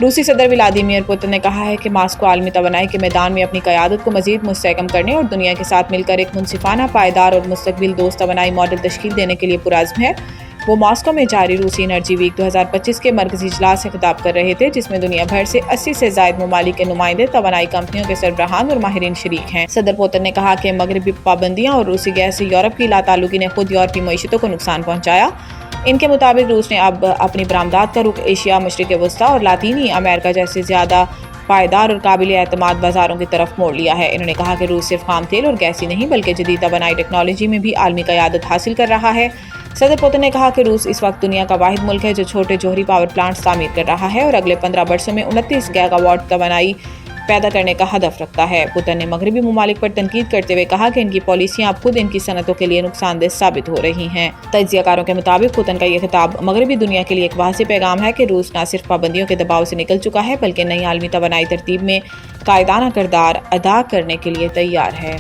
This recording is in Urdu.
روسی صدر ولادیمیر پوتن نے کہا ہے کہ ماسکو عالمی توانائی کے میدان میں اپنی قیادت کو مزید مستحکم کرنے اور دنیا کے ساتھ مل کر ایک منصفانہ، پائیدار اور مستقبل دوست توانائی ماڈل تشکیل دینے کے لیے پرعزم ہے۔ وہ ماسکو میں جاری روسی انرجی ویک 2025 کے مرکزی اجلاس سے خطاب کر رہے تھے، جس میں دنیا بھر سے 80 سے زائد ممالک کے نمائندے، توانائی کمپنیوں کے سربراہان اور ماہرین شریک ہیں۔ صدر پوتن نے کہا کہ مغربی پابندیاں اور روسی گیس سے یورپ کی لاتعلقی نے خود یورپی معیشتوں کو نقصان پہنچایا۔ ان کے مطابق روس نے اب اپنی برآمدات کا رخ ایشیا، مشرق وسطیٰ اور لاطینی امریکہ جیسے زیادہ پائیدار اور قابل اعتماد بازاروں کی طرف موڑ لیا ہے۔ انہوں نے کہا کہ روس صرف خام تیل اور گیس ہی نہیں بلکہ جدید توانائی ٹیکنالوجی میں بھی عالمی قیادت حاصل کر رہا ہے۔ صدر پوتن نے کہا کہ روس اس وقت دنیا کا واحد ملک ہے جو چھوٹے جوہری پاور پلانٹس تعمیر کر رہا ہے اور اگلے 15 برسوں میں 29 گیگا واٹ توانائی پیدا کرنے کا ہدف رکھتا ہے۔ پوتن نے مغربی ممالک پر تنقید کرتے ہوئے کہا کہ ان کی پالیسیاں اب خود ان کی صنعتوں کے لیے نقصان دہ ثابت ہو رہی ہیں۔ تجزیہ کاروں کے مطابق پوتن کا یہ خطاب مغربی دنیا کے لیے ایک واضح پیغام ہے کہ روس نہ صرف پابندیوں کے دباؤ سے نکل چکا ہے بلکہ نئی عالمی توانائی ترتیب میں قائدانہ کردار ادا کرنے کے لیے تیار ہے۔